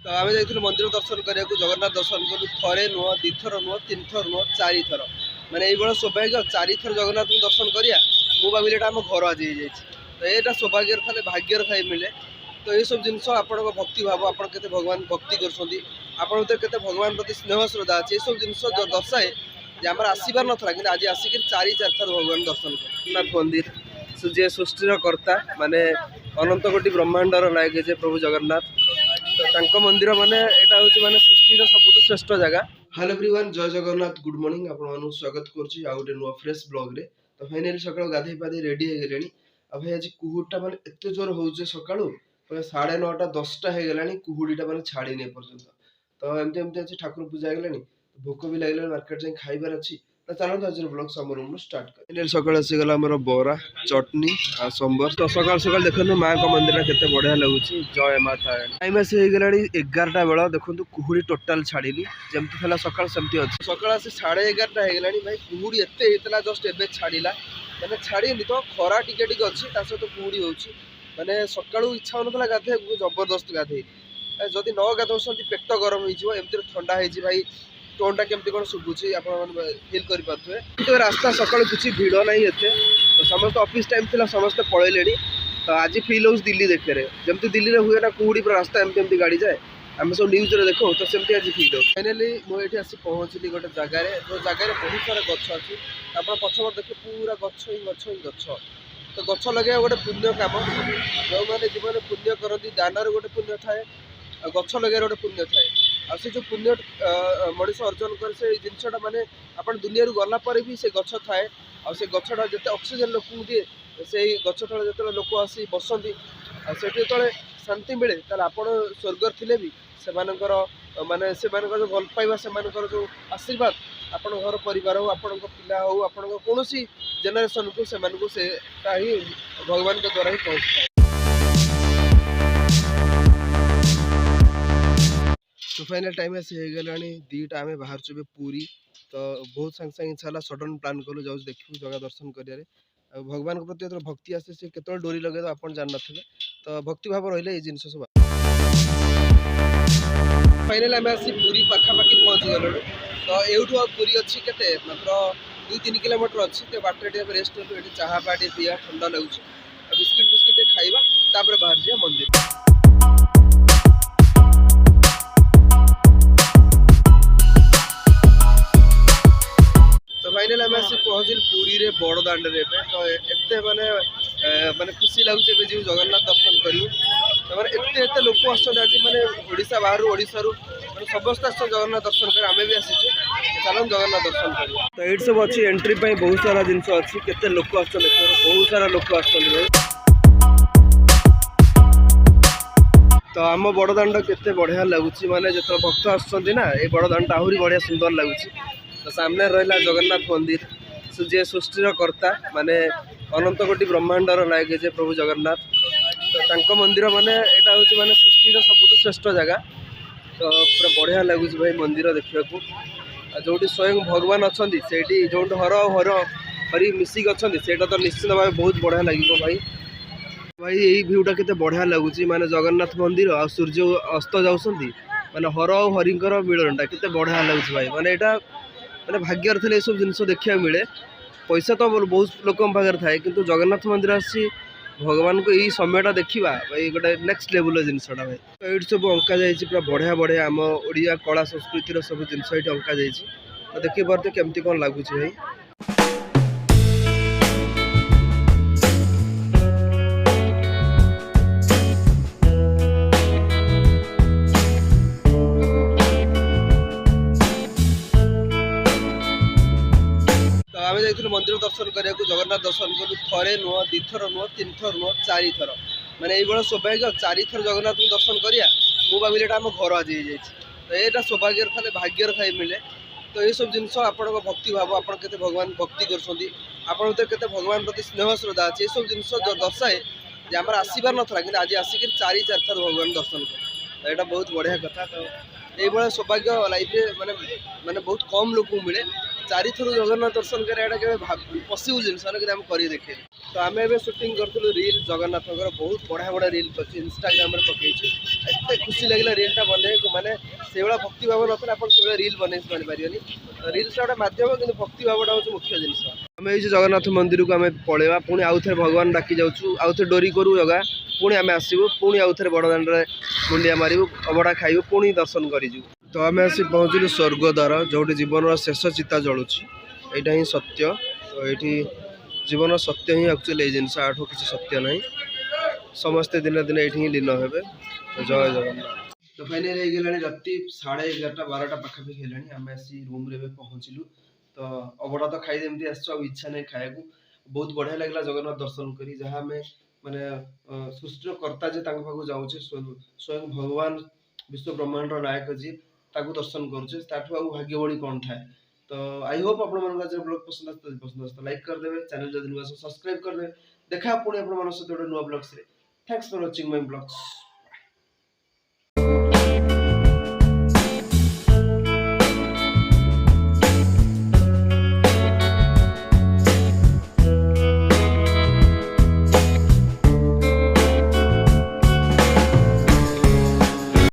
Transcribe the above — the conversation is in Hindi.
तो आम जाइए मंदिर दर्शन करने को जगन्नाथ दर्शन कलु थे नुह दिथर नुह 3 थर नुह 4 थर मैंने ये सौभाग्य 4 थर जगन्नाथ को दर्शन करा मुझे आम घर आज तो यहाँ सौभाग्य था भाग्यर थाई मिले तो ये सब जिन आप भक्ति भाव आप भगवान भक्ति कर भगवान प्रति स्नेह श्रद्धा अच्छे ये सब जिन दर्शाए आम आसबार नाला कि आज आसिक 4 थर भगवान दर्शन जगन्नाथ मंदिर जे सृष्टिर कर्ता माने अनंत कोटि ब्रह्मांडर नायक जे प्रभु जगन्नाथ तो मंदिर माने एटा होची माने सृष्टिर सबुठ श्रेष्ठ जगह। हेलो एवरीवन जय जगन्नाथ गुड मॉर्निंग आपन स्वागत करछि आ गोटे नुआ फ्रेश ब्लॉग रे। तो फाइनली सकाळ गाधई पाधई रेडी हे गेलेनी आ भाई आज कुहुडटा माने एते जोर होउजे सकाळू माने 9:30 10टा हे गेलानी कुहुडीटा माने छाडी नै पर्यंत तो एमते आज ठाकुर पूजा हे गेलानी भोक भी लागले मार्केट जाई खाइबार अछि तो चलो आज ब्लॉग समर रूम स्टार्ट कर। फाइनली सकाळ आसी गला हमर बोरा चटनी आ संबर तो सकाळ सकाळ देखनु मां का मंदिर केते बढ़िया लागुछि जय माता टाइम आसी हे गेलानी 11टा बेला देखनु कुहुडी टोटल छाडीनी जेमति थला सकाळ सेमति अछि सकाळ आसी 11:30 हे गेलानी भाई कुहुडी एते हेतला जस्ट एबे छाडीला माने छाडीनी तो खरा टिके टिके अछि तासो तो कुहुडी होउछि माने सकाळू इच्छा होनतला गाधे जबरदस्त गाधे जदि न गाधोसंती पेट गरम होई जिवो एमति ठंडा होई जि भाई टोनटा केमती कौन शुभुची आप फिल करें तो रास्ता सकाल किसी भिड़ ना ये तो समस्त ऑफिस टाइम थी समस्ते पलैले तो आज फिल हो दिल्ली देखे जमती दिल्ली में हुए ना कुहुड़ी पूरा रास्ता एमती गाड़ी जाए आम सब न्यूज देखो तो सेमती आज फिल हो फाइनाली मुझे आसी पहुँचली गोटे जगार जो जगार बहुत सारा गच अच्छी आप पछपट देखे पूरा गच ही गच ही गच तो गच लगे गोटे पुण्य कम जो मैंने जीवन पुण्य करती दानर गोटे पुण्य थाए गच लगे गोटे पुण्य थाए आ से जो पुण्य मनीष अर्जन कर से जिनटा माने अपन दुनिया गला पर भी से गछ थाए आ से गछटा जते ऑक्सीजन लोक दिए से गछ तले जते लोक आसी बसंती आ सेठी तले शांति मिले ताल आपण स्वर्गर थिले भी से मानकर माने से मानकर जो भल पाइबा से मानकर जो आशीर्वाद आपण घर परिवार हो आपण पिला हो आपण कोनोसी जनरेशन को से मानको से ही भगवान के द्वारा ही पहुंचता है। तो फाइनल टाइम आसी हो गलानी 2टा आम बाहर चुबे पूरी तो बहुत सांगे सांगे इच्छा सडन प्लान कलु जाऊँ देखू जगह दर्शन कर भगवान के प्रति जो भक्ति आसे से केत डोरी लगे आप जान थे तो भक्ति भाव रही जिन सब फाइनल आम आसी पूरी पाखापाखि पहुँची गलु तो यूँ पूरी अच्छी के मात्र 2-3 किलोमीटर अच्छी तो बाटर रेस्ट कलु ये चाह पा पीवा ठंडा लगुच बिस्किट फिस्किट खाइबा तापर बाहर जाए मंदिर। फाइनल आम आसी पहुँचल पुरी रे बड़ दाण्ड तो एत माने माने खुशी लगुचे जो जगन्नाथ दर्शन करूँ तो मैंने एत लोक आज माने ओडिशा बाहर ओडिशा माने समस्त आस जगन्नाथ दर्शन कर आम भी आसी चलो जगन्नाथ दर्शन कर तो ये सब अच्छी एंट्री बहुत सारा जिन अच्छी केते लोक आस बहुत सारा लोक आस तो आम बड़ दाण्ड केते बढ़िया लगुच माने जो भक्त आसना ये बड़ दाण्ड आहरी बढ़िया सुंदर लगुच तो सामने रहा जगन्नाथ मंदिर जे सृष्टिर कर्ता माने अनंत कोटि ब्रह्मांडर नायक जे प्रभु जगन्नाथ तो मंदिर माने एटा होची माने सृष्टिर सबुठ श्रेष्ठ जगह तो पूरा बढ़िया लगुच भाई मंदिर देखा जो स्वयं भगवान अच्छा जो हर हर हरि मिसिक अच्छा तो निश्चित भाव बहुत बढ़िया लगे भाई भाई यही भ्यूटा केते बढ़िया लगुच माने जगन्नाथ मंदिर आ सूर्य अस्त जाऊँगी माने हर और हरिंकर मिलनटा केते बढ़िया लगुच भाई माने एटा मैंने भाग्यर थे सब जिन देखा मिले पैसा तो बहुत लोक पाखे थाए कि जगन्नाथ मंदिर आसी भगवान को यही समयटा देखा भाई गोटे नेक्स्ट लेवल जिनसा भाई तो ये सब अंका जाइए पूरा बढ़िया बढ़िया आम ओडिया कला संस्कृतिर सब जिनस ये अंका जाइए देखी पारे केमती कौन लगुच भाई। आम जाइए मंदिर दर्शन करने को जगन्नाथ दर्शन कलु थे नुह दिथर नुह 3 थर नुह 4 थर मैंने ये सौभाग्य 4 थर जगन्नाथ को दर्शन करा मुझे आम घर आज तो यहाँ सौभाग्य था भाग्यर थाई मिले तो ये सब जिन आप भक्ति भाव आप भगवान भक्ति कर भगवान प्रति स्नेह श्रद्धा अच्छे ये सब जिन दर्शाए आम आसबार नाला कि आज आसिक 4 थर भगवान दर्शन कर यहाँ बहुत बढ़िया कथा तो ये सौभाग्य लाइफ माने माने बहुत कम लोक मिले 4 थर जगन्नाथ दर्शन कर पॉसिबल जिन कर देखे तो आम ए सुटिंग करूँ रिल जगन्नाथ बहुत बढ़िया बढ़िया रिल अच्छे इंस्टाग्राम पकईचु एत खुशी लगे रिलटा बन माने से भाया भक्ति भाव ना आप रिल बन पारे रिल्स गोटे मध्यम कि भक्ति भावटा हूँ मुख्य जिन आम ये जगन्नाथ मंदिर को आम पलैया पुणी आउ थे भगवान डाकी जाऊँ आउ थे डोरी करूँ जगह पुणी आम आसबू पुणी आउ थे बड़दान मुंडिया मारू अबड़ा खाइबू पुणी दर्शन करूँ तो आम आसी पहुँचलु स्वर्गद्वार जो जीवन शेष चिता जलुची यहाँ ही सत्य तो ये जीवन सत्य ही एक्चुअली ये जिनस आठ किसी सत्य ना समस्ते दिन दिन ये लीन हे जय जगन्नाथ तो फाइनल हो राति 11:30 12टा पाखापाखि है आम आसी रूम रे पहुँचलु तो अबड़ा तो खाई जमी इच्छा नहीं खाया बहुत बढ़िया लगला जगन्नाथ दर्शन करी जहाँ आम माने सृष्टि कर्ता जे पाखु जाऊे स्वयं भगवान विश्व ब्रह्मांड नायक जी ताकू दर्शन करुचे ताठू आउ भाग्यवणी कौन थाए तो आई होप आप ब्लॉग पसंद आसता लाइक करदे चैनल जब सब्सक्राइब करदे देखा पुणी आप सहित गोटे नुआ blogs thanks for watching my blogs.